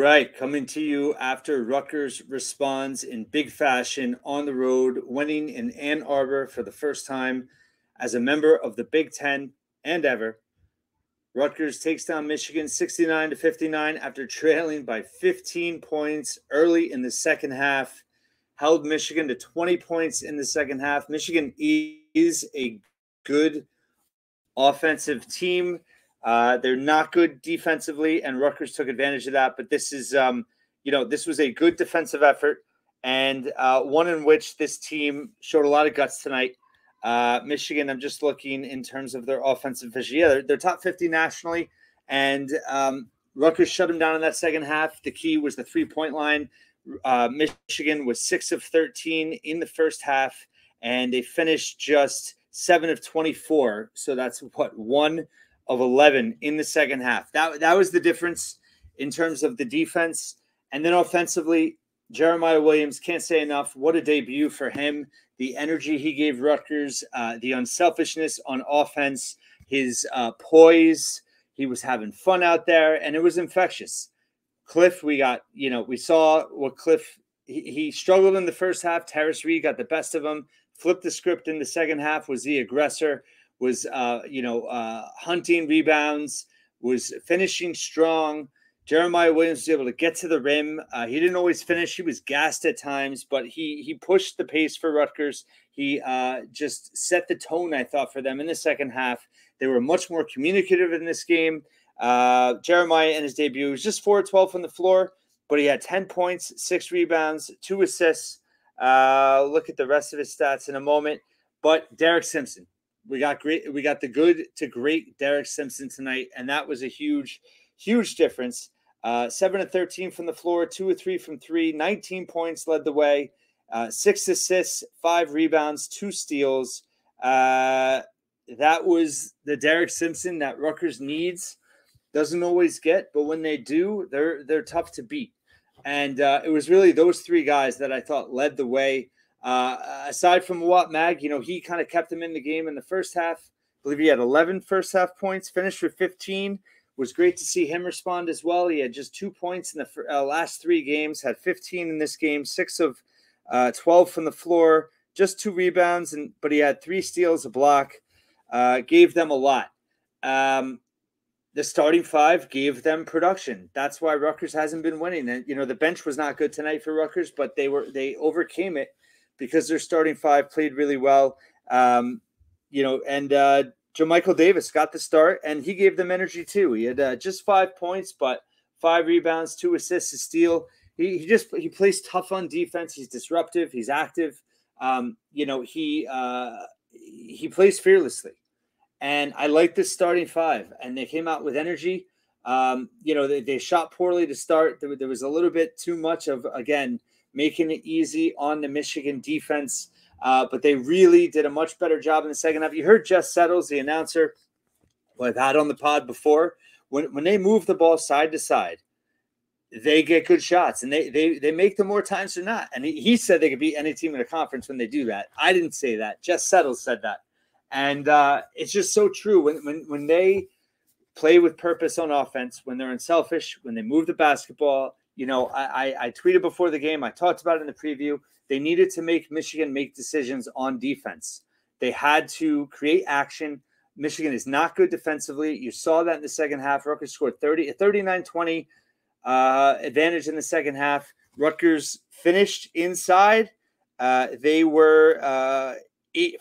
right, coming to you after Rutgers responds in big fashion on the road, winning in Ann Arbor for the first time as a member of the Big Ten and ever. Rutgers takes down Michigan 69-59 after trailing by 15 points early in the second half, held Michigan to 20 points in the second half. Michigan is a good offensive team. They're not good defensively, and Rutgers took advantage of that. But this is, this was a good defensive effort, and one in which this team showed a lot of guts tonight. Michigan, I'm just looking in terms of their offensive efficiency. Yeah, they're top 50 nationally, and Rutgers shut them down in that second half. The key was the three-point line. Michigan was 6 of 13 in the first half, and they finished just 7 of 24. So that's what, 1 of 11 in the second half. That was the difference in terms of the defense. And then offensively, Jeremiah Williams, can't say enough. What a debut for him. The energy he gave Rutgers, the unselfishness on offense, his poise. He was having fun out there, and it was infectious. Cliff, we saw what Cliff, he struggled in the first half. Terrace Reed got the best of him, flipped the script in the second half, was the aggressor, was, hunting rebounds, was finishing strong. Jeremiah Williams was able to get to the rim. He didn't always finish. He was gassed at times, but he pushed the pace for Rutgers. He just set the tone, I thought, for them in the second half. They were much more communicative in this game. Jeremiah in his debut was just 4 of 12 from the floor, but he had 10 points, 6 rebounds, 2 assists. Look at the rest of his stats in a moment. But Derek Simpson, we got the good to great Derek Simpson tonight, and that was a huge difference. 7 of 13 from the floor, 2 of 3 from 3, 19 points led the way, 6 assists, 5 rebounds, 2 steals. That was the Derek Simpson that Rutgers needs. Doesn't always get, but when they do, they're tough to beat. And it was really those 3 guys that I thought led the way. Aside from Wat Mag, he kind of kept them in the game in the first half. I believe he had 11 first half points, finished with 15. It was great to see him respond as well. He had just 2 points in the last 3 games, had 15 in this game, 6 of 12 from the floor, just 2 rebounds, but he had 3 steals, a block, gave them a lot. The starting 5 gave them production. That's why Rutgers hasn't been winning. And the bench was not good tonight for Rutgers, but they overcame it because their starting 5 played really well. And JaMychal Davis got the start, and he gave them energy too. He had just 5 points, but 5 rebounds, 2 assists, a steal. He plays tough on defense. He's disruptive. He's active. He plays fearlessly. And I like this starting 5, and they came out with energy. They shot poorly to start. There was a little bit too much of, again, making it easy on the Michigan defense. But they really did a much better job in the second half. You heard Jess Settles, the announcer, who I've had on the pod before. When they move the ball side to side, they get good shots, and they make them more times than not. And he said they could beat any team in a conference when they do that. I didn't say that. Jess Settles said that. And it's just so true. When they play with purpose on offense, when they're unselfish, when they move the basketball, I tweeted before the game. I talked about it in the preview. They needed to make Michigan make decisions on defense. They had to create action. Michigan is not good defensively. You saw that in the second half. Rutgers scored 39-20 advantage in the second half. Rutgers finished inside. They were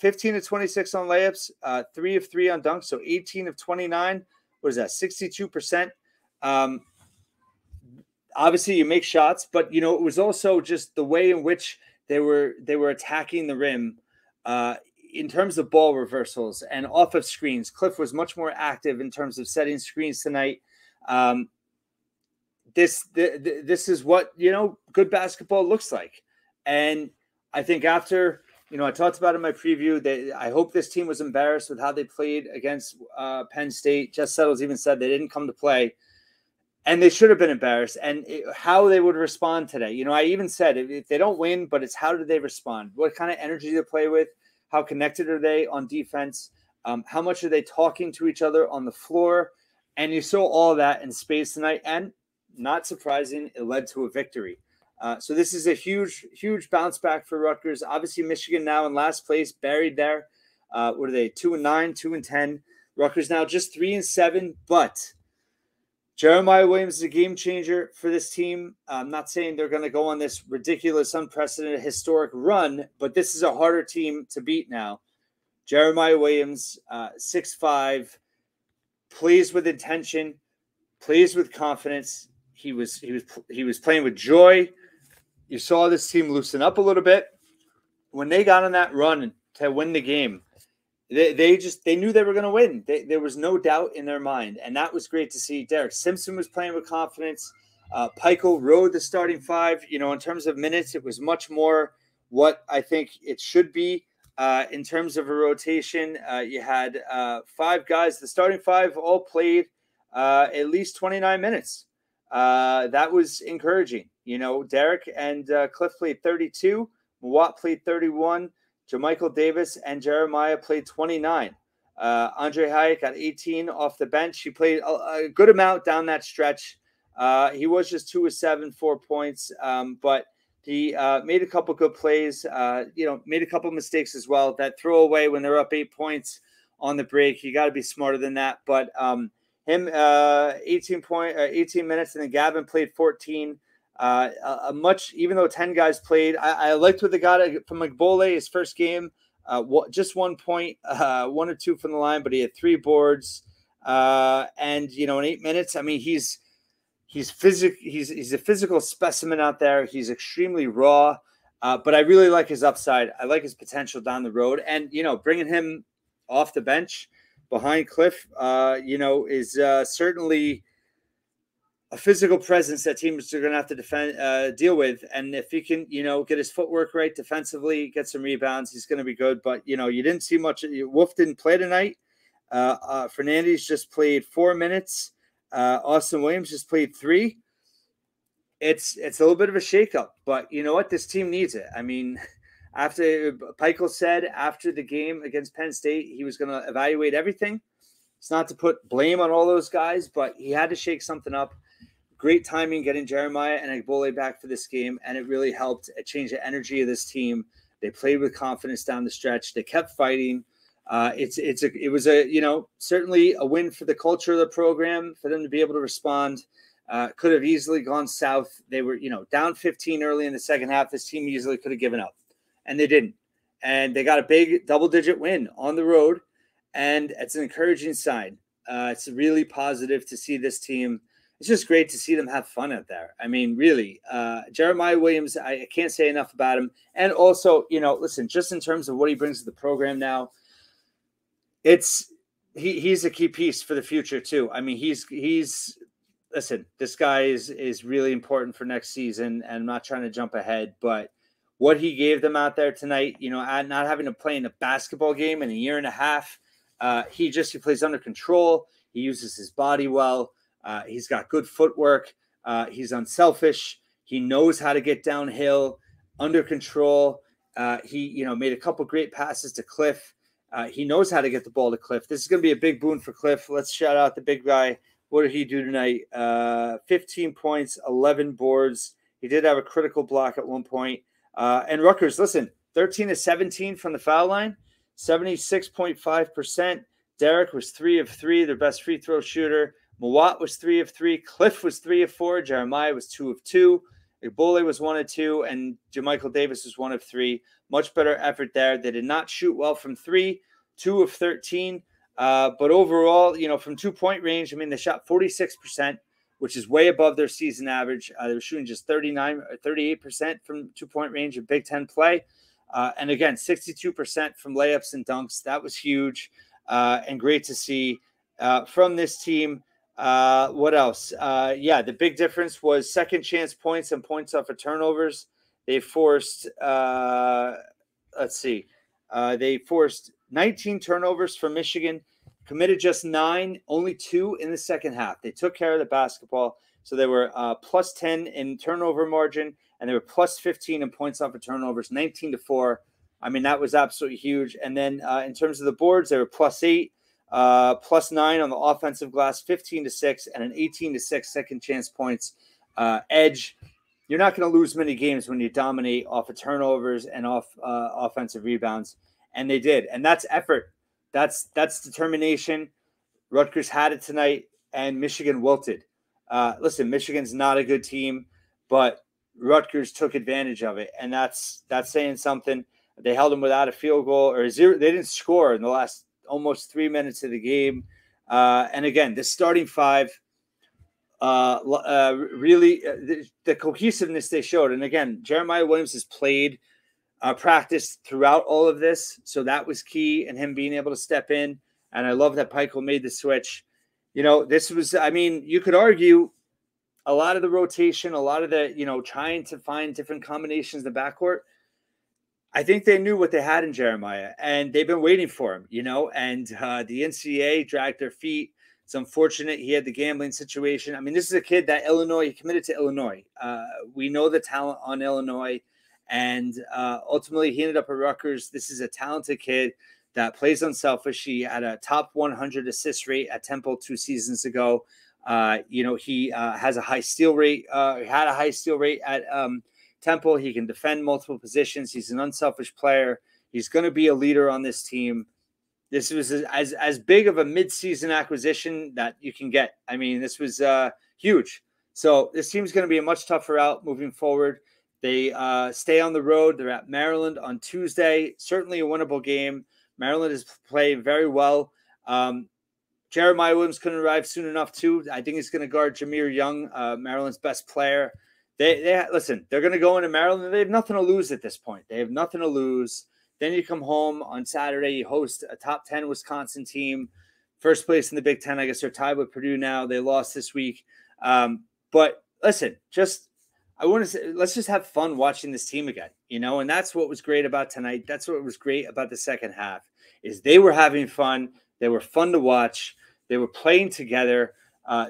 15 of 26 on layups, 3 of 3 on dunks, so 18 of 29. What is that? 62%. Obviously, you make shots, but it was also just the way in which they were attacking the rim in terms of ball reversals and off of screens. Cliff was much more active in terms of setting screens tonight. This is what good basketball looks like, and I think after. I talked about in my preview that I hope this team was embarrassed with how they played against Penn State. Jess Settles even said they didn't come to play, and they should have been embarrassed. And how they would respond today. I even said if they don't win, but it's how do they respond? What kind of energy do they play with? How connected are they on defense? How much are they talking to each other on the floor? And you saw all of that in space tonight. And not surprising, it led to a victory. So this is a huge, huge bounce back for Rutgers. Obviously, Michigan now in last place, buried there. What are they? 2-9, 2-10. Rutgers now just 3-7, but Jeremiah Williams is a game changer for this team. I'm not saying they're going to go on this ridiculous, unprecedented, historic run, but this is a harder team to beat now. Jeremiah Williams, 6'5", plays with intention, plays with confidence. He was playing with joy. You saw this team loosen up a little bit when they got on that run to win the game. They knew they were going to win. There was no doubt in their mind, and that was great to see. Derek Simpson was playing with confidence. Peichel rode the starting five. In terms of minutes, it was much more what I think it should be. In terms of a rotation, you had 5 guys. The starting 5 all played at least 29 minutes. That was encouraging. Derek and Cliff played 32. Mawat played 31. JaMychal Davis and Jeremiah played 29. Andre Hayek got 18 off the bench. He played a good amount down that stretch. He was just 2 of 7, 4 points, but he made a couple good plays. Made a couple mistakes as well. That throwaway when they're up 8 points on the break, you got to be smarter than that. But him 18 minutes, and then Gavin played 14. Even though 10 guys played, I liked what they got from Magbole, his first game, just 1 point, 1 or 2 from the line, but he had 3 boards. And in 8 minutes, I mean, he's a physical specimen out there. He's extremely raw, but I really like his upside. I like his potential down the road, and bringing him off the bench behind Cliff, is certainly a physical presence that teams are going to have to deal with. And if he can, get his footwork right defensively, get some rebounds, he's going to be good. But, you didn't see much. Wolf didn't play tonight. Fernandez just played 4 minutes. Austin Williams just played 3. It's a little bit of a shakeup, but you know what? This team needs it. I mean, after Peichel said after the game against Penn State, he was going to evaluate everything. It's not to put blame on all those guys, but he had to shake something up. Great timing getting Jeremiah and Agbole back for this game, and it really helped change the energy of this team. They played with confidence down the stretch. They kept fighting. It was certainly a win for the culture of the program, for them to be able to respond. Could have easily gone south. They were, down 15 early in the second half. This team easily could have given up, and they didn't. And they got a big double-digit win on the road, and it's an encouraging sign. It's really positive to see this team. It's just great to see them have fun out there. I mean, really, Jeremiah Williams, I can't say enough about him. And also, listen, just in terms of what he brings to the program now, he's a key piece for the future too. I mean, listen, this guy is really important for next season, and I'm not trying to jump ahead, but what he gave them out there tonight, not having to play in a basketball game in a year and a half, he plays under control. He uses his body well. He's got good footwork. He's unselfish. He knows how to get downhill, under control. He made a couple great passes to Cliff. He knows how to get the ball to Cliff. This is going to be a big boon for Cliff. Let's shout out the big guy. What did he do tonight? 15 points, 11 boards. He did have a critical block at one point. And Rutgers, listen, 13 of 17 from the foul line, 76.5%. Derek was 3 of 3, their best free throw shooter. Mawat was 3 of 3. Cliff was 3 of 4. Jeremiah was 2 of 2. Agbole was 1 of 2. And JaMychal Davis was 1 of 3. Much better effort there. They did not shoot well from 3, 2 of 13. But overall, from 2-point range, I mean, they shot 46%, which is way above their season average. They were shooting just 38% from 2-point range in Big Ten play. And again, 62% from layups and dunks. That was huge and great to see from this team. What else? The big difference was second chance points and points off of turnovers. They forced, they forced 19 turnovers for Michigan, committed just 9, only 2 in the second half. They took care of the basketball. So they were plus 10 in turnover margin, and they were plus 15 in points off of turnovers, 19-4. I mean, that was absolutely huge. And then in terms of the boards, they were plus 8. +9 on the offensive glass, 15-6, and an 18-6 second chance points edge. You're not going to lose many games when you dominate off of turnovers and off offensive rebounds, and they did. And that's effort. That's determination. Rutgers had it tonight, and Michigan wilted. Listen, Michigan's not a good team, but Rutgers took advantage of it, and that's saying something. They held them without a field goal or zero. They didn't score in the last almost 3 minutes of the game. And again, this starting five, really the cohesiveness they showed. And again, Jeremiah Williams has played, practiced throughout all of this, so that was key in him being able to step in. And I love that Pikiell made the switch. This was, I mean, you could argue a lot of the rotation, a lot of the, trying to find different combinations in the backcourt. I think they knew what they had in Jeremiah, and they've been waiting for him, and the NCAA dragged their feet. It's unfortunate he had the gambling situation. I mean, this is a kid that he committed to Illinois. We know the talent on Illinois, and ultimately he ended up at Rutgers. This is a talented kid that plays unselfish. He had a top 100 assist rate at Temple 2 seasons ago. He has a high steal rate, had a high steal rate at Temple. He can defend multiple positions. He's an unselfish player. He's going to be a leader on this team. This was as big of a midseason acquisition that you can get. I mean, this was huge. So this team's going to be a much tougher out moving forward. They stay on the road. They're at Maryland on Tuesday. Certainly a winnable game. Maryland is playing very well. Jeremiah Williams couldn't arrive soon enough, too. I think he's going to guard Jameer Young, Maryland's best player. Listen, they're going to go into Maryland. They have nothing to lose at this point. They have nothing to lose. Then you come home on Saturday. You host a top 10 Wisconsin team, first place in the Big Ten. I guess they're tied with Purdue now. They lost this week. But listen, I want to say, let's just have fun watching this team again, and that's what was great about tonight. That's what was great about the second half is they were having fun. They were fun to watch. They were playing together.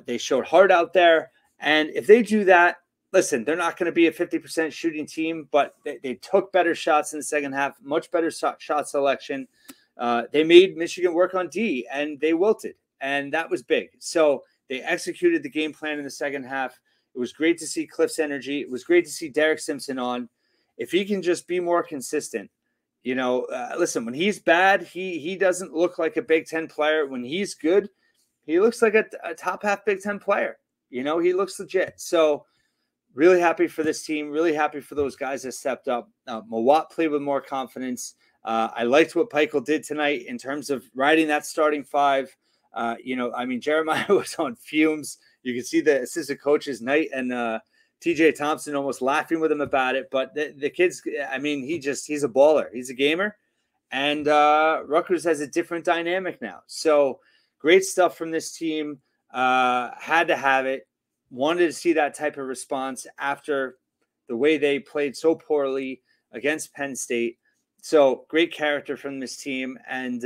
They showed heart out there. And if they do that, listen, they're not going to be a 50% shooting team, but they took better shots in the second half, much better shot selection. They made Michigan work on D, and they wilted, and that was big. So they executed the game plan in the second half. It was great to see Cliff's energy. It was great to see Derek Simpson on. If he can just be more consistent, listen, when he's bad, he doesn't look like a Big Ten player. When he's good, he looks like a top half Big Ten player. He looks legit. So really happy for this team. Really happy for those guys that stepped up. Mawat played with more confidence. I liked what Pikiell did tonight in terms of riding that starting five. Jeremiah was on fumes. You can see the assistant coaches, Knight and TJ Thompson, almost laughing with him about it. But the kids, he's a baller. He's a gamer. And Rutgers has a different dynamic now. So great stuff from this team. Had to have it. Wanted to see that type of response after the way they played so poorly against Penn State. So great character from this team. And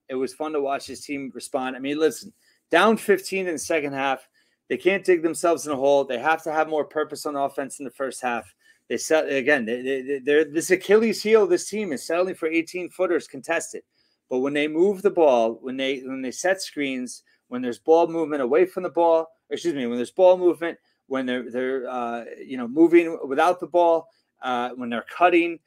it was fun to watch this team respond. I mean, listen, down 15 in the second half. They can't dig themselves in a hole. They have to have more purpose on offense in the first half. They're this Achilles heel of this team is settling for 18-footers contested. But when they move the ball, when they set screens, when there's ball movement away from the ball, when there's ball movement, when they're moving without the ball, when they're cutting,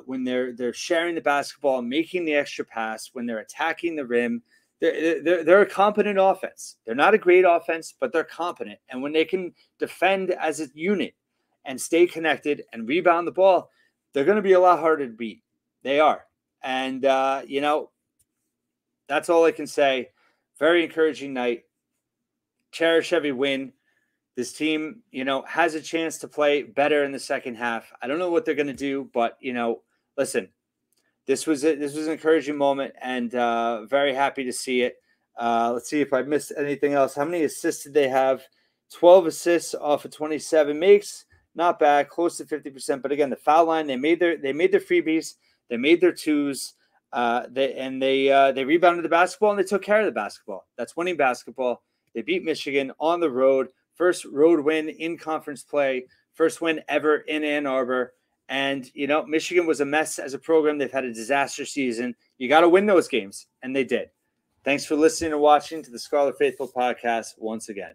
when they're sharing the basketball, making the extra pass, when they're attacking the rim, they're a competent offense. They're not a great offense, but they're competent. And when they can defend as a unit and stay connected and rebound the ball, they're going to be a lot harder to beat. They are. And, that's all I can say. Very encouraging night. Cherish every win. This team, has a chance to play better in the second half. I don't know what they're going to do, but, listen, this was an encouraging moment, and very happy to see it. Let's see if I missed anything else. How many assists did they have? 12 assists off of 27 makes. Not bad, close to 50%. But again, the foul line, they made their freebies, they made their twos, they rebounded the basketball and they took care of the basketball. That's winning basketball. They beat Michigan on the road. First road win in conference play. First win ever in Ann Arbor. And, Michigan was a mess as a program. They've had a disaster season. You got to win those games, and they did. Thanks for listening and watching to the Scarlet Faithful podcast once again.